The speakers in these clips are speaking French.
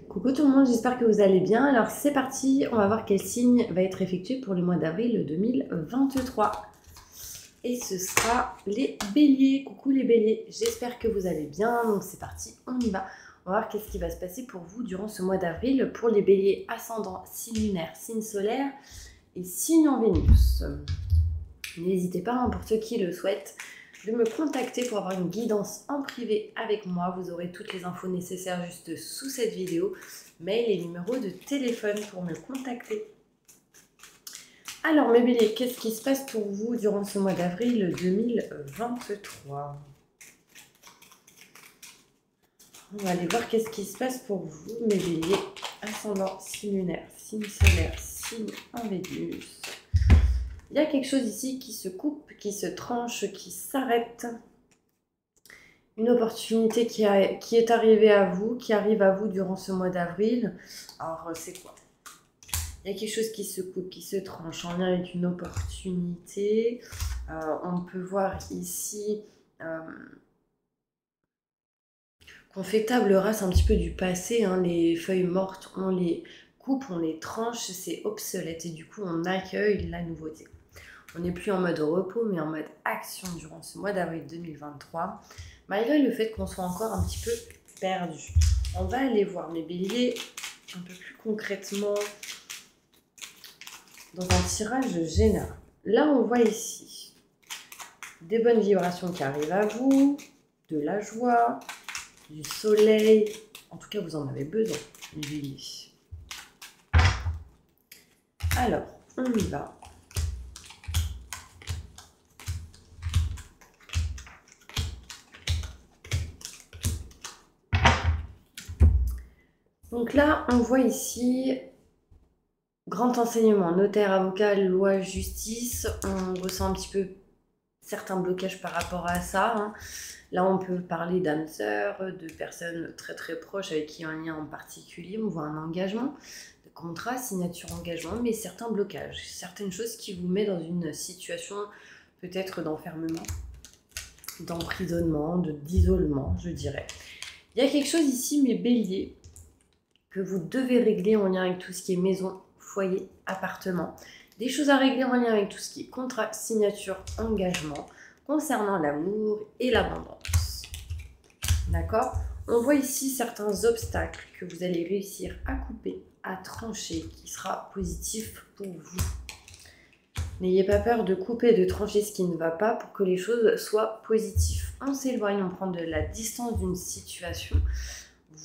Coucou tout le monde, j'espère que vous allez bien. Alors c'est parti, on va voir quel signe va être effectué pour le mois d'avril 2023. Et ce sera les béliers. Coucou les béliers, j'espère que vous allez bien. Donc c'est parti, on y va. On va voir qu'est-ce qui va se passer pour vous durant ce mois d'avril pour les béliers ascendant, signe lunaire, signe solaire et signe en Vénus. N'hésitez pas, pour ceux qui le souhaitent, de me contacter pour avoir une guidance en privé avec moi. Vous aurez toutes les infos nécessaires juste sous cette vidéo, mail et numéro de téléphone pour me contacter. Alors mes béliers, qu'est-ce qui se passe pour vous durant ce mois d'avril 2023 ? On va aller voir qu'est-ce qui se passe pour vous, mes béliers, ascendant, signe lunaire, signe solaire, signe en Vénus. Il y a quelque chose ici qui se coupe, qui se tranche, qui s'arrête. Une opportunité qui est arrivée à vous, qui arrive à vous durant ce mois d'avril. Alors, c'est quoi ? Il y a quelque chose qui se coupe, qui se tranche en lien avec une opportunité. On peut voir ici qu'on fait table rase un petit peu du passé. Les feuilles mortes, on les coupe, on les tranche, c'est obsolète. Et du coup, on accueille la nouveauté. On n'est plus en mode repos, mais en mode action durant ce mois d'avril 2023, malgré le fait qu'on soit encore un petit peu perdu. On va aller voir mes béliers un peu plus concrètement dans un tirage général. Là, on voit ici des bonnes vibrations qui arrivent à vous, de la joie, du soleil. En tout cas, vous en avez besoin, mes béliers. Alors, on y va. Donc là, on voit ici grand enseignement, notaire, avocat, loi, justice. On ressent un petit peu certains blocages par rapport à ça. Là, on peut parler d'âme sœur, de personnes très très proches avec qui il y a un lien en particulier. On voit un engagement, de contrat, signature, engagement, mais certains blocages, certaines choses qui vous mettent dans une situation peut-être d'enfermement, d'emprisonnement, d'isolement, je dirais. Il y a quelque chose ici, mes béliers, que vous devez régler en lien avec tout ce qui est maison, foyer, appartement. Des choses à régler en lien avec tout ce qui est contrat, signature, engagement, concernant l'amour et l'abondance. D'accord ? On voit ici certains obstacles que vous allez réussir à couper, à trancher, qui sera positif pour vous. N'ayez pas peur de couper, de trancher ce qui ne va pas pour que les choses soient positives. On s'éloigne, on prend de la distance d'une situation.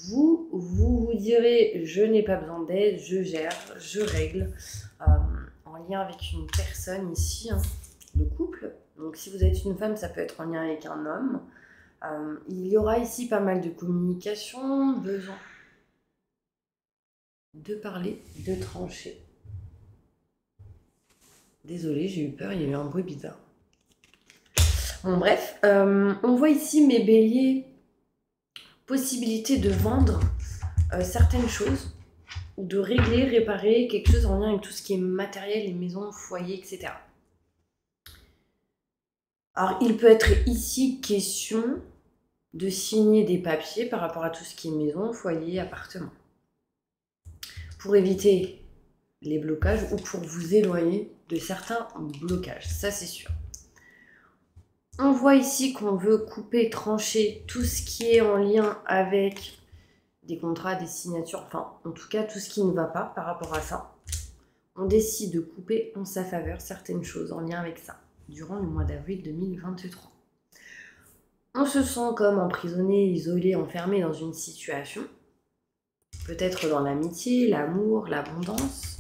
Vous direz, je n'ai pas besoin d'aide, je gère, je règle, en lien avec une personne ici, le couple. Donc si vous êtes une femme, ça peut être en lien avec un homme. Il y aura ici pas mal de communication, besoin de parler, de trancher. Désolée, j'ai eu peur, il y a eu un bruit bizarre. Bon bref, on voit ici mes béliers, possibilité de vendre certaines choses, ou de régler, réparer quelque chose en lien avec tout ce qui est matériel, les maisons, foyers, etc. Alors, il peut être ici question de signer des papiers par rapport à tout ce qui est maison, foyer, appartement. Pour éviter les blocages ou pour vous éloigner de certains blocages, ça c'est sûr. On voit ici qu'on veut couper, trancher tout ce qui est en lien avec des contrats, des signatures, enfin en tout cas tout ce qui ne va pas par rapport à ça. On décide de couper en sa faveur certaines choses en lien avec ça durant le mois d'avril 2023. On se sent comme emprisonné, isolé, enfermé dans une situation, peut-être dans l'amitié, l'amour, l'abondance.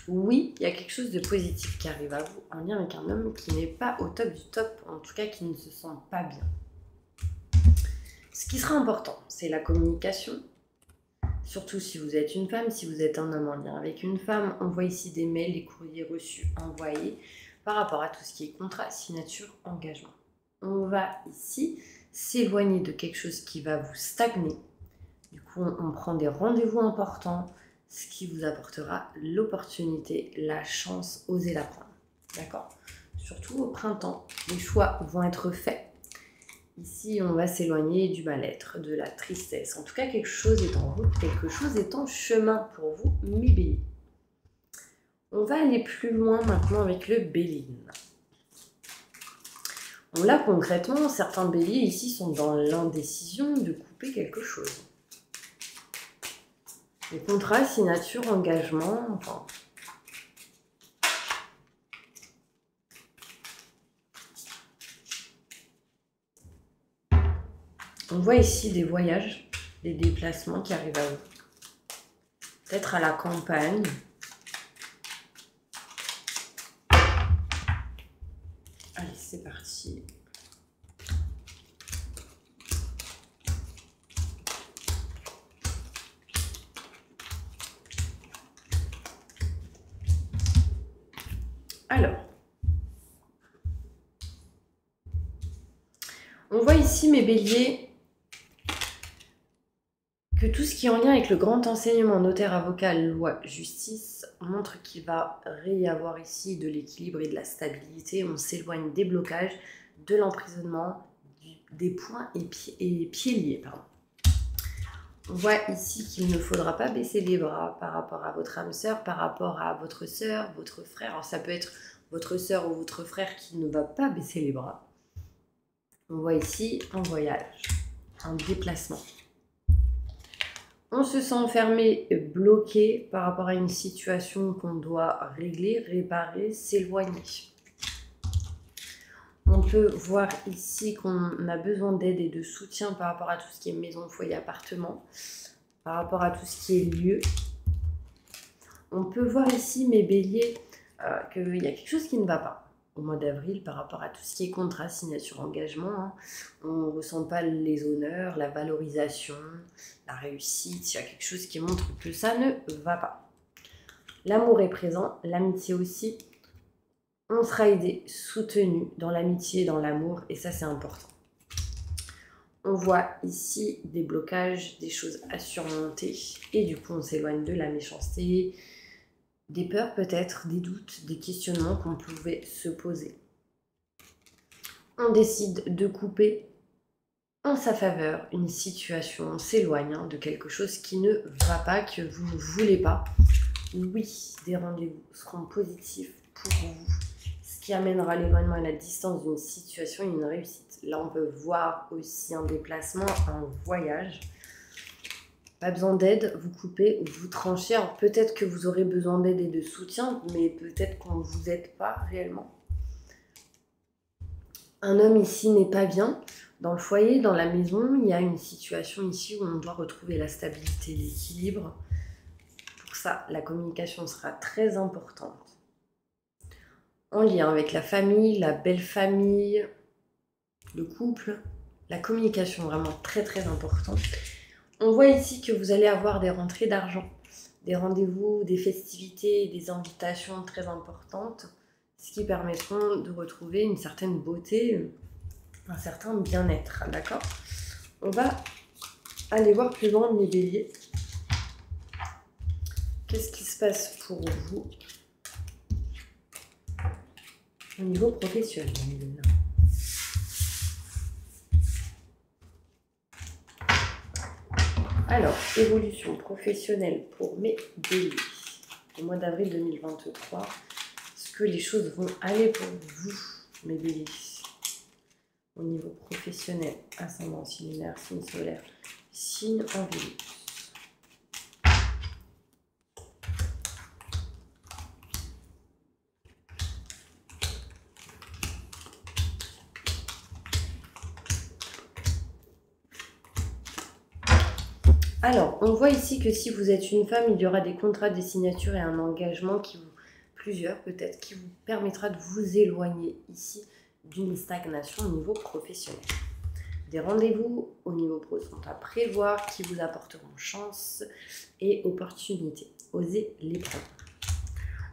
Oui, il y a quelque chose de positif qui arrive à vous en lien avec un homme qui n'est pas au top du top, en tout cas qui ne se sent pas bien. Ce qui sera important, c'est la communication. Surtout si vous êtes une femme, si vous êtes un homme en lien avec une femme, on voit ici des mails, des courriers reçus, envoyés par rapport à tout ce qui est contrat, signature, engagement. On va ici s'éloigner de quelque chose qui va vous stagner. Du coup, on prend des rendez-vous importants, ce qui vous apportera l'opportunité, la chance, osez la prendre. D'accord ? Surtout au printemps, les choix vont être faits. Ici, on va s'éloigner du mal-être, de la tristesse. En tout cas, quelque chose est en route, quelque chose est en chemin pour vous, mes béliers. On va aller plus loin maintenant avec le Béline. Là, concrètement, certains béliers ici sont dans l'indécision de couper quelque chose. Les contrats, signatures, engagements, enfin... On voit ici des voyages, des déplacements qui arrivent à vous. Peut-être à la campagne. Allez, c'est parti. Alors, on voit ici, mes béliers, que tout ce qui est en lien avec le grand enseignement, notaire, avocat, loi, justice, montre qu'il va y avoir ici de l'équilibre et de la stabilité. On s'éloigne des blocages, de l'emprisonnement, des poings et pieds liés. Pardon. On voit ici qu'il ne faudra pas baisser les bras par rapport à votre âme sœur, par rapport à votre sœur, votre frère. Alors ça peut être votre sœur ou votre frère qui ne va pas baisser les bras. On voit ici un voyage, un déplacement. On se sent enfermé, bloqué par rapport à une situation qu'on doit régler, réparer, s'éloigner. On peut voir ici qu'on a besoin d'aide et de soutien par rapport à tout ce qui est maison, foyer, appartement, par rapport à tout ce qui est lieu. On peut voir ici, mes béliers, qu'il y a quelque chose qui ne va pas. Au mois d'avril, par rapport à tout ce qui est contrat, signature, engagement, hein, on ne ressent pas les honneurs, la valorisation, la réussite. Il y a quelque chose qui montre que ça ne va pas. L'amour est présent, l'amitié aussi. On sera aidé, soutenu dans l'amitié, dans l'amour, et ça c'est important. On voit ici des blocages, des choses à surmonter, et du coup on s'éloigne de la méchanceté, des peurs peut-être, des doutes, des questionnements qu'on pouvait se poser. On décide de couper en sa faveur une situation, on s'éloigne de quelque chose qui ne va pas, que vous ne voulez pas. Oui, des rendez-vous seront positifs pour vous, ce qui amènera l'éloignement et la distance d'une situation et une réussite. Là, on peut voir aussi un déplacement, un voyage. Pas besoin d'aide, vous coupez ou vous tranchez. Alors peut-être que vous aurez besoin d'aide et de soutien, mais peut-être qu'on ne vous aide pas réellement. Un homme ici n'est pas bien. Dans le foyer, dans la maison, il y a une situation ici où on doit retrouver la stabilité, l'équilibre. Pour ça, la communication sera très importante. En lien avec la famille, la belle famille, le couple, la communication vraiment très très importante. On voit ici que vous allez avoir des rentrées d'argent, des rendez-vous, des festivités, des invitations très importantes, ce qui permettront de retrouver une certaine beauté, un certain bien-être, d'accord? On va aller voir plus loin, mes béliers. Qu'est-ce qui se passe pour vous au niveau professionnel? Alors, évolution professionnelle pour mes béliers. Au mois d'avril 2023, est-ce que les choses vont aller pour vous, mes béliers? Au niveau professionnel, ascendant, signe lunaire, signe solaire, signe en Vénus. Alors, on voit ici que si vous êtes une femme, il y aura des contrats, des signatures et un engagement plusieurs peut-être, qui vous permettra de vous éloigner ici d'une stagnation au niveau professionnel. Des rendez-vous au niveau pro sont à prévoir qui vous apporteront chance et opportunités. Osez les prendre.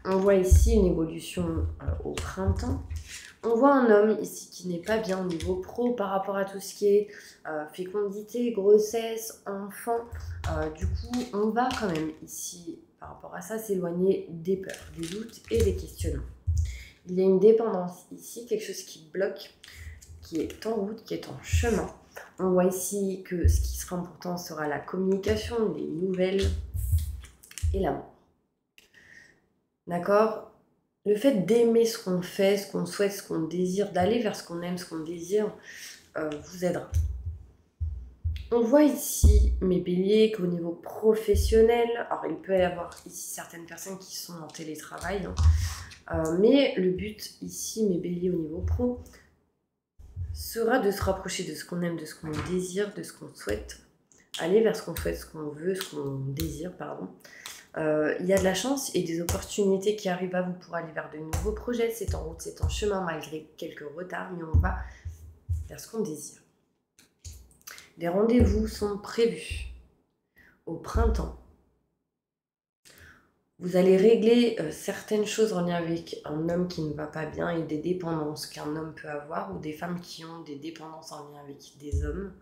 On voit ici une évolution au printemps. On voit un homme ici qui n'est pas bien au niveau pro par rapport à tout ce qui est fécondité, grossesse, enfant. Du coup, on va quand même ici, par rapport à ça, s'éloigner des peurs, des doutes et des questionnements. Il y a une dépendance ici, quelque chose qui bloque, qui est en route, qui est en chemin. On voit ici que ce qui sera important sera la communication, les nouvelles et l'amour. D'accord? Le fait d'aimer ce qu'on fait, ce qu'on souhaite, ce qu'on désire, d'aller vers ce qu'on aime, ce qu'on désire, vous aidera. On voit ici, mes béliers, qu'au niveau professionnel, alors il peut y avoir ici certaines personnes qui sont en télétravail, mais le but ici, mes béliers, au niveau pro, sera de se rapprocher de ce qu'on aime, de ce qu'on désire, de ce qu'on souhaite, aller vers ce qu'on souhaite, ce qu'on veut, ce qu'on désire, pardon. Il y a de la chance et des opportunités qui arrivent à vous pour aller vers de nouveaux projets. C'est en route, c'est en chemin malgré quelques retards, mais on va vers ce qu'on désire. Des rendez-vous sont prévus au printemps. Vous allez régler certaines choses en lien avec un homme qui ne va pas bien et des dépendances qu'un homme peut avoir ou des femmes qui ont des dépendances en lien avec des hommes.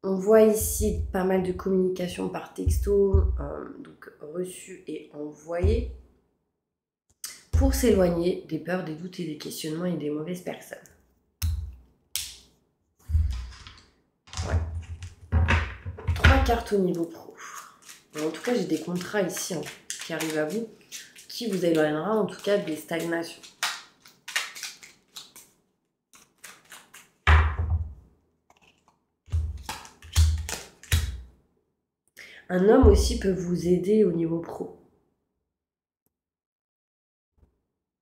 On voit ici pas mal de communication par texto, donc reçu et envoyé, pour s'éloigner des peurs, des doutes et des questionnements et des mauvaises personnes. Ouais. 3 cartes au niveau pro. En tout cas, j'ai des contrats ici qui arrivent à vous, qui vous éloignera en tout cas des stagnations. Un homme aussi peut vous aider au niveau pro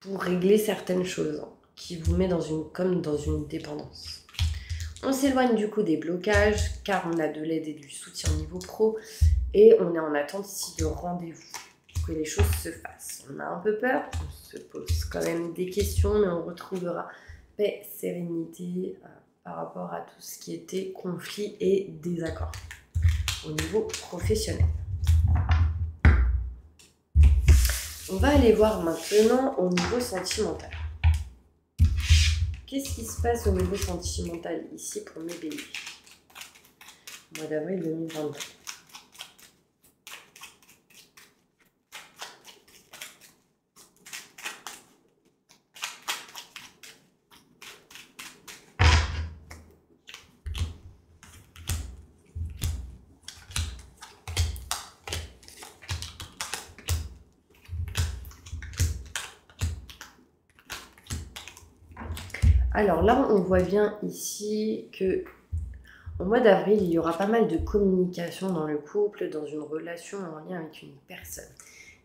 pour régler certaines choses qui vous met comme dans une dépendance. On s'éloigne du coup des blocages car on a de l'aide et du soutien au niveau pro et on est en attente ici de rendez-vous pour que les choses se fassent. On a un peu peur, on se pose quand même des questions mais on retrouvera paix, sérénité par rapport à tout ce qui était conflit et désaccord au niveau professionnel. On va aller voir maintenant au niveau sentimental. Qu'est-ce qui se passe au niveau sentimental ici pour mes béliers? Mois d'avril 2022. Alors là, on voit bien ici que au mois d'avril, il y aura pas mal de communication dans le couple, dans une relation en lien avec une personne,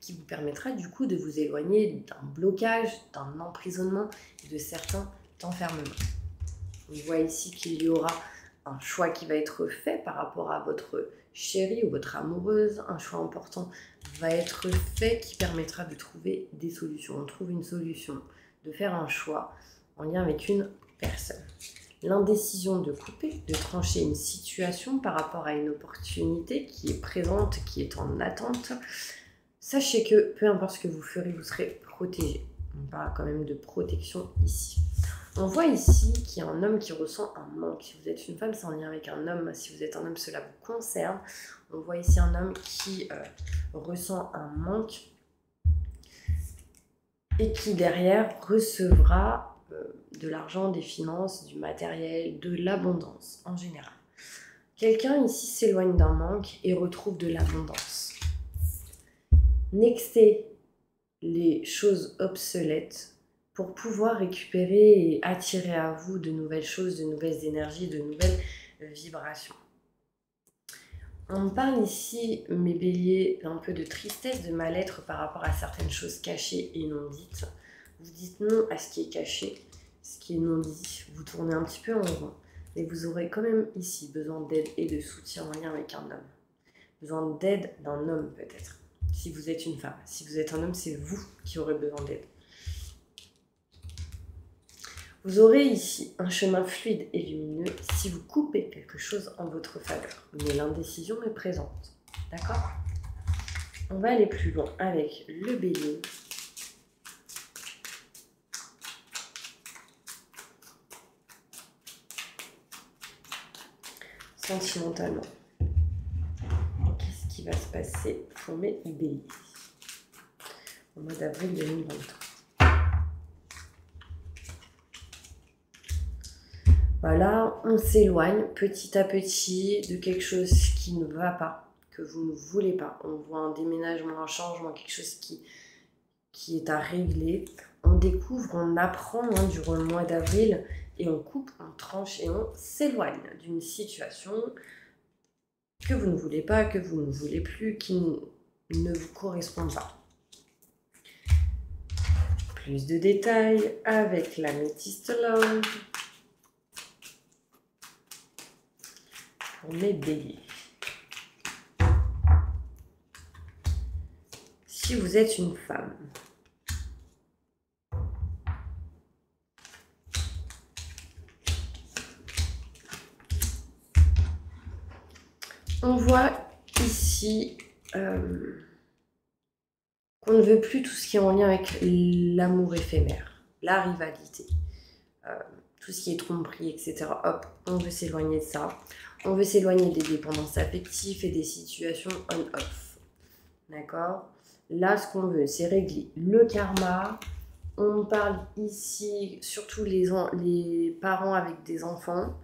qui vous permettra du coup de vous éloigner d'un blocage, d'un emprisonnement et de certains enfermements. On voit ici qu'il y aura un choix qui va être fait par rapport à votre chérie ou votre amoureuse. Un choix important va être fait qui permettra de trouver des solutions. On trouve une solution, de faire un choix en lien avec une personne. L'indécision de couper, de trancher une situation par rapport à une opportunité qui est présente, qui est en attente. Sachez que peu importe ce que vous ferez, vous serez protégé. On parle quand même de protection ici. On voit ici qu'il y a un homme qui ressent un manque. Si vous êtes une femme, c'est en lien avec un homme. Si vous êtes un homme, cela vous concerne. On voit ici un homme qui ressent un manque et qui derrière recevra de l'argent, des finances, du matériel, de l'abondance en général. Quelqu'un ici s'éloigne d'un manque et retrouve de l'abondance. Nextez les choses obsolètes pour pouvoir récupérer et attirer à vous de nouvelles choses, de nouvelles énergies, de nouvelles vibrations. On me parle ici, mes béliers, un peu de tristesse, de mal-être par rapport à certaines choses cachées et non dites. Vous dites non à ce qui est caché, ce qui est non dit. Vous tournez un petit peu en rond, mais vous aurez quand même ici besoin d'aide et de soutien en lien avec un homme. Besoin d'aide d'un homme peut-être, si vous êtes une femme. Si vous êtes un homme, c'est vous qui aurez besoin d'aide. Vous aurez ici un chemin fluide et lumineux si vous coupez quelque chose en votre faveur. Mais l'indécision est présente. D'accord? On va aller plus loin avec le bélier. Sentimentalement, qu'est-ce qui va se passer pour mes béliers au mois d'avril 2023? Voilà, on s'éloigne petit à petit de quelque chose qui ne va pas, que vous ne voulez pas. On voit un déménagement, un changement, quelque chose qui est à régler. On découvre, on apprend durant le mois d'avril et on coupe, on tranche et on s'éloigne d'une situation que vous ne voulez pas, que vous ne voulez plus, qui ne vous correspond pas. Plus de détails avec l'Amethyst Love pour mes béliers. Si vous êtes une femme, on voit ici qu'on ne veut plus tout ce qui est en lien avec l'amour éphémère, la rivalité, tout ce qui est tromperie, etc. Hop, on veut s'éloigner de ça. On veut s'éloigner des dépendances affectives et des situations on-off. D'accord? Là, ce qu'on veut, c'est régler le karma. On parle ici, surtout les parents avec des enfants.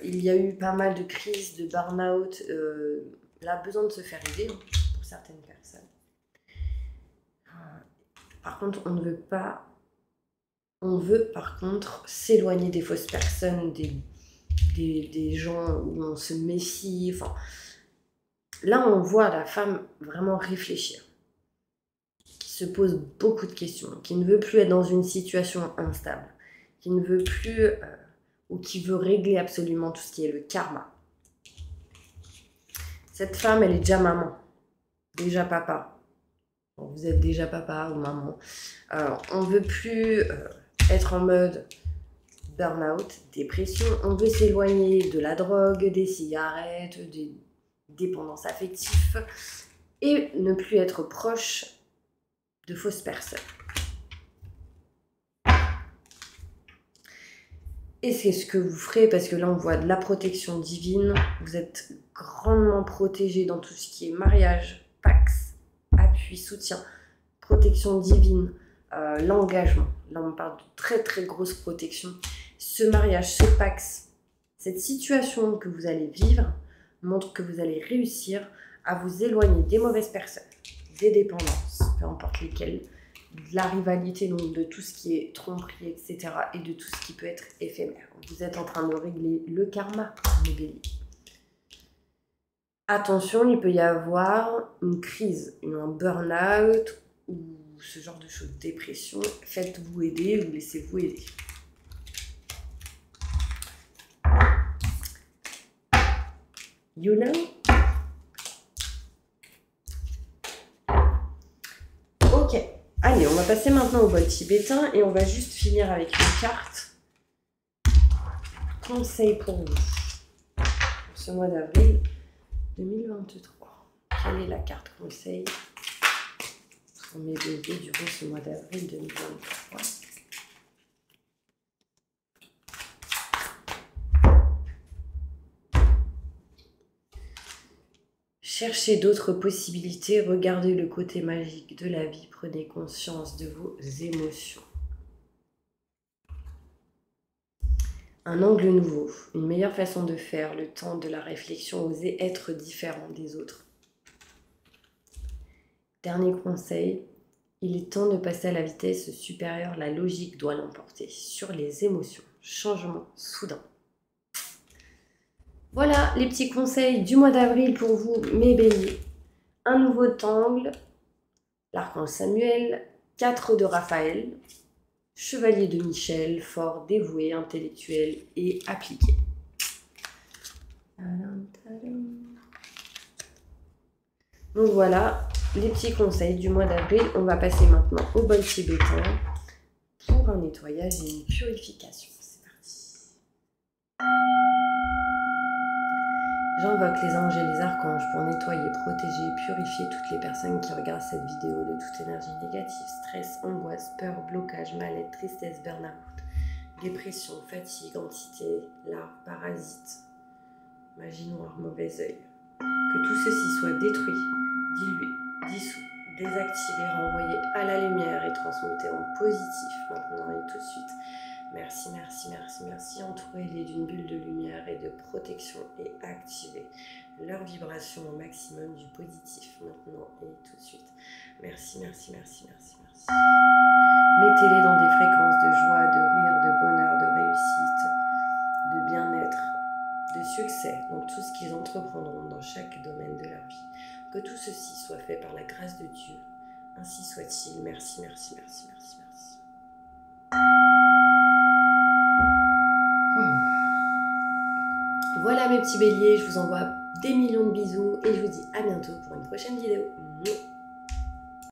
Il y a eu pas mal de crises, de burn-out. Là, besoin de se faire aider pour certaines personnes. Par contre, on ne veut pas... On veut, par contre, s'éloigner des fausses personnes, des gens où on se méfie. Enfin, là, on voit la femme vraiment réfléchir, qui se pose beaucoup de questions, qui ne veut plus être dans une situation instable, qui ne veut plus... ou qui veut régler absolument tout ce qui est le karma. Cette femme, elle est déjà maman, déjà papa. Bon, vous êtes déjà papa ou maman. On ne veut plus être en mode burn-out, dépression. On veut s'éloigner de la drogue, des cigarettes, des dépendances affectives et ne plus être proche de fausses personnes. Et c'est ce que vous ferez parce que là on voit de la protection divine. Vous êtes grandement protégé dans tout ce qui est mariage, pax, appui, soutien, protection divine, l'engagement. Là on parle de très très grosse protection. Ce mariage, ce pax, cette situation que vous allez vivre montre que vous allez réussir à vous éloigner des mauvaises personnes, des dépendances, peu importe lesquelles, de la rivalité, donc de tout ce qui est tromperie, etc. et de tout ce qui peut être éphémère. Vous êtes en train de régler le karma, mes béliers. Attention, il peut y avoir une crise, un burn-out ou ce genre de choses, dépression. Faites-vous aider ou laissez-vous aider. You know? Ok. Allez, on va passer maintenant au bol tibétain et on va juste finir avec une carte. Conseil pour vous pour ce mois d'avril 2023. Quelle est la carte conseil pour mes bébés durant ce mois d'avril 2023? Cherchez d'autres possibilités, regardez le côté magique de la vie, prenez conscience de vos émotions. Un angle nouveau, une meilleure façon de faire, le temps de la réflexion, oser être différent des autres. Dernier conseil, il est temps de passer à la vitesse supérieure, la logique doit l'emporter sur les émotions. Changement soudain. Voilà les petits conseils du mois d'avril pour vous, mes béliers. Un nouveau tangle, l'archange Samuel, 4 de Raphaël, chevalier de Michel, fort, dévoué, intellectuel et appliqué. Donc voilà les petits conseils du mois d'avril. On va passer maintenant au bol tibétain pour un nettoyage et une purification. C'est parti. J'invoque les anges et les archanges pour nettoyer, protéger et purifier toutes les personnes qui regardent cette vidéo de toute énergie négative, stress, angoisse, peur, blocage, mal-être, tristesse, burn-out, dépression, fatigue, entité, larves, parasites, magie noire, mauvais œil. Que tout ceci soit détruit, dilué, dissous, désactivé, renvoyé à la lumière et transmuté en positif maintenant et tout de suite. Merci, merci, merci, merci. Entourez-les d'une bulle de lumière et de protection et activez leur vibration au maximum du positif maintenant et tout de suite. Merci, merci, merci, merci, merci. Mettez-les dans des fréquences de joie, de rire, de bonheur, de réussite, de bien-être, de succès dans tout ce qu'ils entreprendront dans chaque domaine de leur vie. Que tout ceci soit fait par la grâce de Dieu. Ainsi soit-il. Merci, merci, merci, merci, merci. Voilà mes petits béliers, je vous envoie des millions de bisous et je vous dis à bientôt pour une prochaine vidéo.